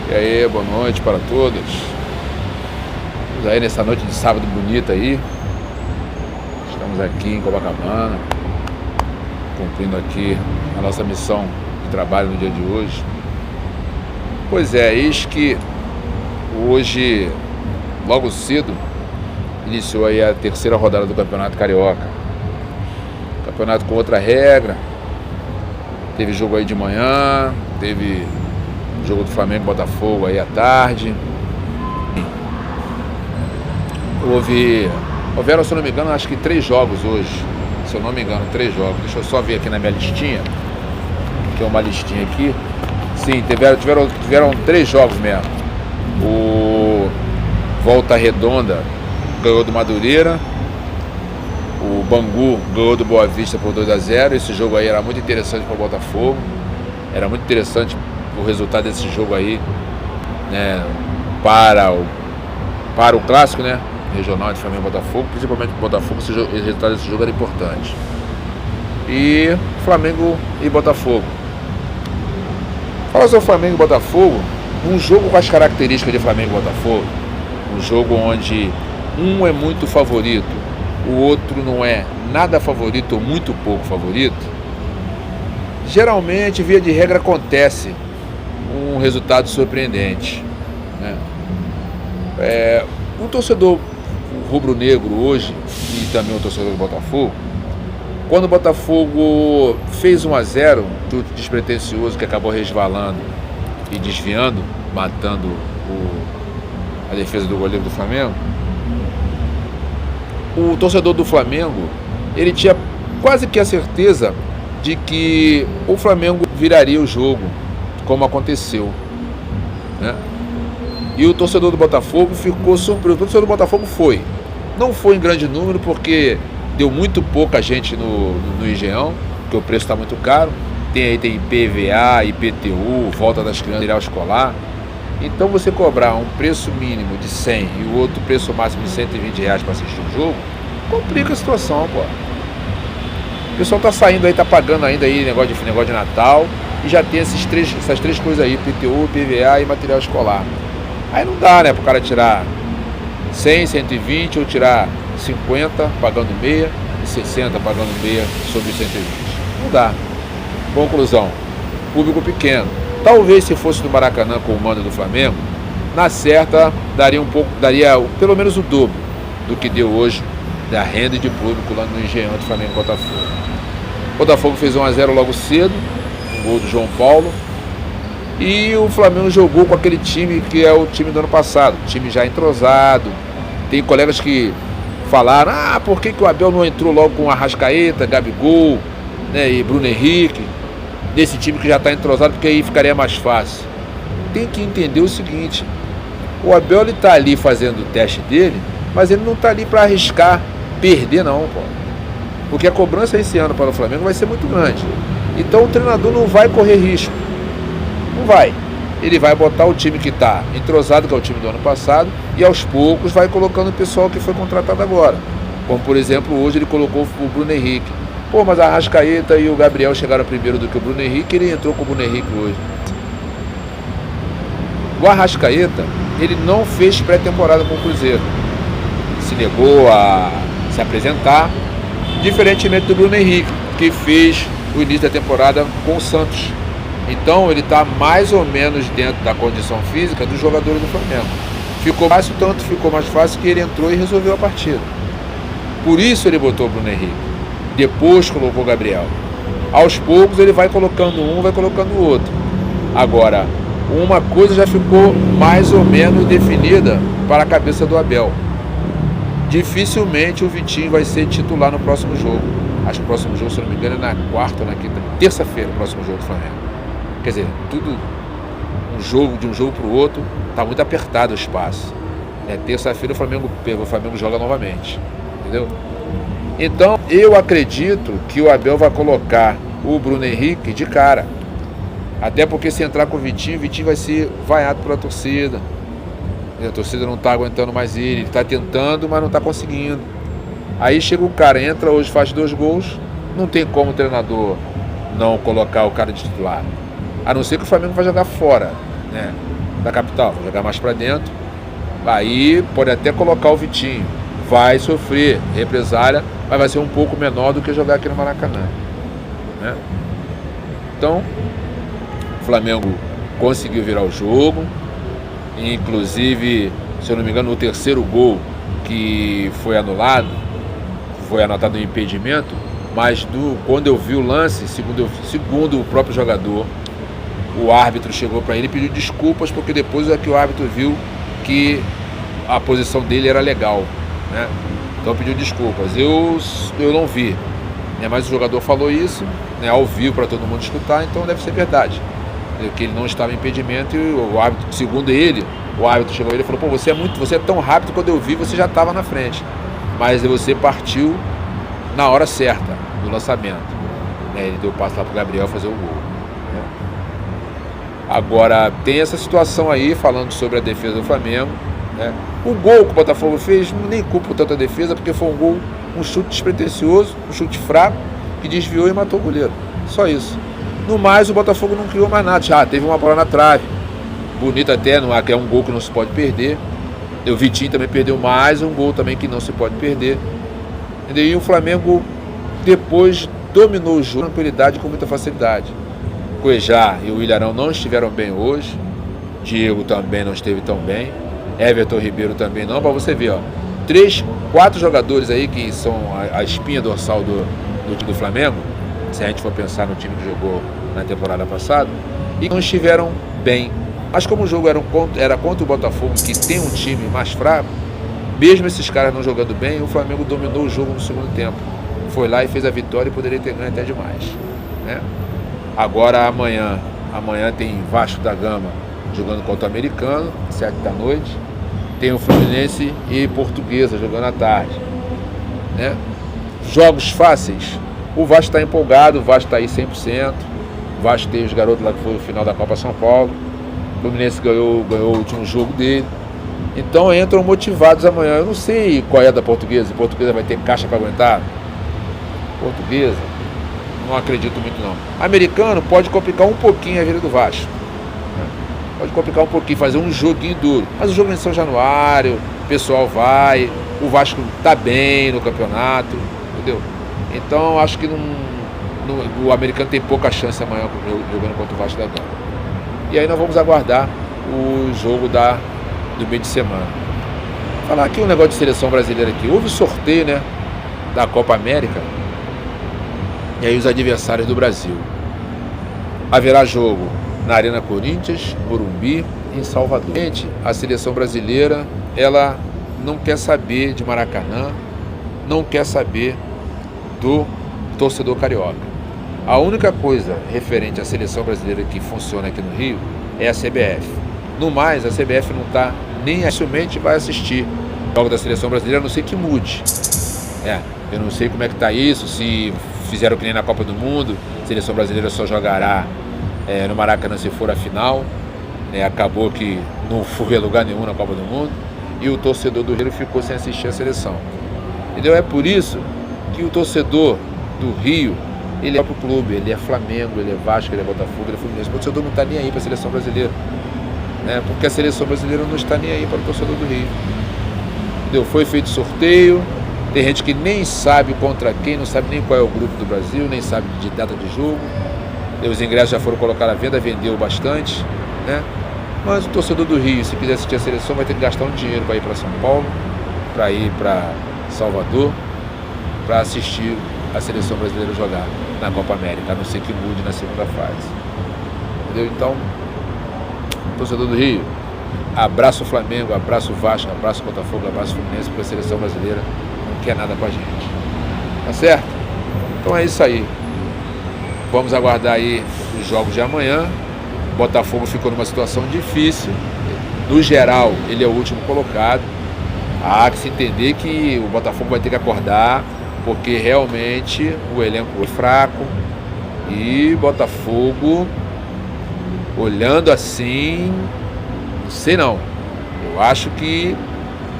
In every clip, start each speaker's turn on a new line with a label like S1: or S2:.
S1: E aí, boa noite para todos. Estamos aí nessa noite de sábado bonita aí. Estamos aqui em Copacabana, cumprindo aqui a nossa missão de trabalho no dia de hoje. Pois é, eis que hoje, logo cedo, iniciou aí a terceira rodada do Campeonato Carioca. Campeonato com outra regra. Teve jogo aí de manhã, teve jogo do Flamengo e Botafogo aí à tarde. Houveram, se eu não me engano, acho que 3 jogos hoje. Se eu não me engano, 3 jogos. Deixa eu só ver aqui na minha listinha. Tem uma listinha aqui. Sim, tiveram 3 jogos mesmo. O Volta Redonda ganhou do Madureira. O Bangu ganhou do Boa Vista por 2-0. Esse jogo aí era muito interessante para o Botafogo. Era muito interessante o resultado desse jogo aí, né, para o clássico, né, regional de Flamengo e Botafogo, principalmente para o Botafogo. O resultado desse jogo era importante. E Flamengo e Botafogo. Fala sobre Flamengo e Botafogo, um jogo com as características de Flamengo e Botafogo, um jogo onde um é muito favorito, o outro não é nada favorito ou muito pouco favorito. Geralmente, via de regra, acontece um resultado surpreendente, né? Um torcedor rubro-negro hoje, e também um torcedor do Botafogo, quando o Botafogo fez 1-0, chute despretensioso que acabou resvalando e desviando, matando a defesa do goleiro do Flamengo, o torcedor do Flamengo, ele tinha quase que a certeza de que o Flamengo viraria o jogo, como aconteceu, né? E o torcedor do Botafogo ficou surpreso. O torcedor do Botafogo não foi em grande número, porque deu muito pouca gente no Engenhão, porque o preço está muito caro. Tem IPVA, IPTU, volta das crianças, material escolar. Então você cobrar um preço mínimo de 100 e o outro preço máximo de R$120 para assistir o jogo, complica a situação, pô. O pessoal tá saindo aí, tá pagando ainda aí negócio de Natal, e já tem essas três coisas aí, IPTU, IPVA e material escolar. Aí não dá, né, pro cara tirar 100, 120 ou tirar 50 pagando meia e 60 pagando meia sobre 120. Não dá. Conclusão, público pequeno. Talvez se fosse no Maracanã com o mando do Flamengo, na certa daria pelo menos o dobro do que deu hoje da renda de público lá no Engenhão de Flamengo e Botafogo. O Botafogo fez 1-0 logo cedo, um gol do João Paulo, e o Flamengo jogou com aquele time que é o time do ano passado, time já entrosado. Tem colegas que falaram, por que o Abel não entrou logo com Arrascaeta, Gabigol, né, e Bruno Henrique, nesse time que já está entrosado, porque aí ficaria mais fácil. Tem que entender o seguinte, o Abel está ali fazendo o teste dele, mas ele não está ali para arriscar perder não, pô. Porque a cobrança esse ano para o Flamengo vai ser muito grande. Então o treinador não vai correr risco. Não vai. Ele vai botar o time que está entrosado, que é o time do ano passado, e aos poucos vai colocando o pessoal que foi contratado agora. Como, por exemplo, hoje ele colocou o Bruno Henrique. Pô, mas a Arrascaeta e o Gabriel chegaram primeiro do que o Bruno Henrique, ele entrou com o Bruno Henrique hoje. O Arrascaeta, ele não fez pré-temporada com o Cruzeiro. Se negou a se apresentar, diferentemente do Bruno Henrique, que fez o início da temporada com o Santos. Então ele está mais ou menos dentro da condição física dos jogadores do Flamengo. Ficou mais fácil que ele entrou e resolveu a partida. Por isso ele botou o Bruno Henrique. Depois colocou o Gabriel. Aos poucos ele vai colocando um, vai colocando o outro. Agora, uma coisa já ficou mais ou menos definida para a cabeça do Abel. Dificilmente o Vitinho vai ser titular no próximo jogo. Acho que o próximo jogo, se não me engano, é na quarta ou na quinta, terça-feira, o próximo jogo do Flamengo. Quer dizer, tudo de um jogo para o outro, está muito apertado o espaço. Terça-feira o Flamengo joga novamente, entendeu? Então, eu acredito que o Abel vai colocar o Bruno Henrique de cara. Até porque se entrar com o Vitinho vai ser vaiado pela torcida. A torcida não está aguentando mais ele está tentando, mas não está conseguindo. Aí chega o cara, entra hoje, faz 2 gols, não tem como o treinador não colocar o cara de titular. A não ser que o Flamengo vai jogar fora, né? da capital, vai jogar mais para dentro. Aí pode até colocar o Vitinho, vai sofrer represália, mas vai ser um pouco menor do que jogar aqui no Maracanã, né? Então, o Flamengo conseguiu virar o jogo, inclusive, se eu não me engano, o terceiro gol que foi anulado, foi anotado um impedimento, mas quando eu vi o lance, segundo o próprio jogador, o árbitro chegou para ele e pediu desculpas, porque depois é que o árbitro viu que a posição dele era legal, né? Então pediu desculpas. Eu não vi, né? Mas o jogador falou isso, né, ao vivo para todo mundo escutar, então deve ser verdade, né, que ele não estava em impedimento, e o árbitro, segundo ele, o árbitro chegou a ele e falou: pô, você é tão rápido, quando eu vi você já estava na frente, mas você partiu na hora certa do lançamento, né? Ele deu o passe lá para o Gabriel fazer o gol, né? Agora tem essa situação aí, falando sobre a defesa do Flamengo, né? O gol que o Botafogo fez, nem culpo tanto a defesa, porque foi um chute despretensioso, um chute fraco, que desviou e matou o goleiro, só isso. No mais, o Botafogo não criou mais nada. Já teve uma bola na trave, bonito até, que é um gol que não se pode perder. O Vitinho também perdeu mais um gol também que não se pode perder. E o Flamengo depois dominou o jogo com tranquilidade e com muita facilidade. Cuejá e o Ilharão não estiveram bem hoje, Diego também não esteve tão bem, Everton Ribeiro também não, para você ver, ó, 4 jogadores aí que são a espinha dorsal do time do Flamengo, se a gente for pensar no time que jogou na temporada passada, e não estiveram bem. Mas como o jogo era contra o Botafogo, que tem um time mais fraco, mesmo esses caras não jogando bem, o Flamengo dominou o jogo no segundo tempo. Foi lá e fez a vitória e poderia ter ganho até demais, né? Agora amanhã tem Vasco da Gama jogando contra o Americano, 7 da noite. Tem o Fluminense e Portuguesa jogando à tarde, né? Jogos fáceis. O Vasco está empolgado, o Vasco está aí 100%. O Vasco tem os garotos lá que foi no final da Copa São Paulo. O Fluminense ganhou o último jogo dele. Então entram motivados amanhã. Eu não sei qual é a da Portuguesa. A Portuguesa vai ter caixa para aguentar? Portuguesa, não acredito muito não. Americano pode complicar um pouquinho a vida do Vasco, né? Pode complicar um pouquinho, fazer um joguinho duro. Mas o jogo é em São Januário, o pessoal vai, o Vasco tá bem no campeonato, entendeu? Então acho que o Americano tem pouca chance amanhã jogando contra o Vasco da Gama. E aí nós vamos aguardar o jogo do meio de semana. Falar aqui um negócio de seleção brasileira aqui. Houve sorteio, né, da Copa América. E aí os adversários do Brasil. Haverá jogo na Arena Corinthians, Morumbi e em Salvador. Gente, a seleção brasileira, ela não quer saber de Maracanã, não quer saber do torcedor carioca. A única coisa referente à seleção brasileira que funciona aqui no Rio é a CBF. No mais, a CBF não está nem facilmente vai assistir o jogo da seleção brasileira, a não ser que mude. Eu não sei como é que está isso, se fizeram que nem na Copa do Mundo, a seleção brasileira só jogará no Maracanã se for a final, né? Acabou que não foi a lugar nenhum na Copa do Mundo, e o torcedor do Rio ficou sem assistir a seleção. Entendeu? É por isso que o torcedor do Rio, ele é pro clube, ele é Flamengo, ele é Vasco, ele é Botafogo, ele é Fluminense. O torcedor não está nem aí para a seleção brasileira, né? Porque a seleção brasileira não está nem aí para o torcedor do Rio. Entendeu? Foi feito sorteio. Tem gente que nem sabe contra quem, não sabe nem qual é o grupo do Brasil, nem sabe de data de jogo. Os ingressos já foram colocados à venda, vendeu bastante, né? Mas o torcedor do Rio, se quiser assistir a seleção, vai ter que gastar um dinheiro para ir para São Paulo, para ir para Salvador, para assistir a seleção brasileira jogar na Copa América, a não ser que mude na segunda fase. Entendeu? Então, torcedor do Rio, abraço o Flamengo, abraço o Vasco, abraço o Botafogo, abraço o Fluminense, porque a seleção brasileira não quer nada com a gente. Tá certo? Então é isso aí. Vamos aguardar aí os jogos de amanhã. O Botafogo ficou numa situação difícil. No geral, ele é o último colocado. Há que se entender que o Botafogo vai ter que acordar, porque realmente o elenco é fraco. E Botafogo, olhando assim, não sei não. Eu acho que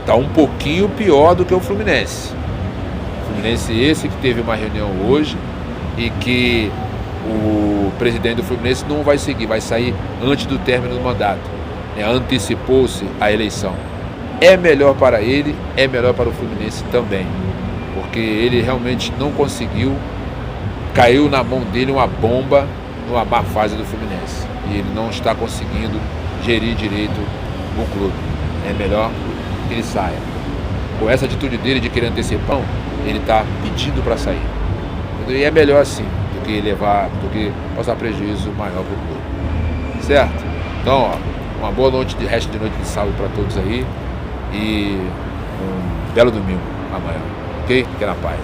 S1: está um pouquinho pior do que o Fluminense. O Fluminense esse que teve uma reunião hoje e que o presidente do Fluminense não vai seguir, vai sair antes do término do mandato. né, antecipou-se a eleição. É melhor para ele, é melhor para o Fluminense também, porque ele realmente não conseguiu, caiu na mão dele uma bomba numa má fase do Fluminense, e ele não está conseguindo gerir direito o clube. É melhor que ele saia. Com essa atitude dele de querer antecipar, ele está pedindo para sair. E é melhor assim, do que causar prejuízo maior para o clube. Certo? Então, ó, uma boa noite, resto de noite de sábado para todos aí. E um belo domingo amanhã. Ok? Fique na paz.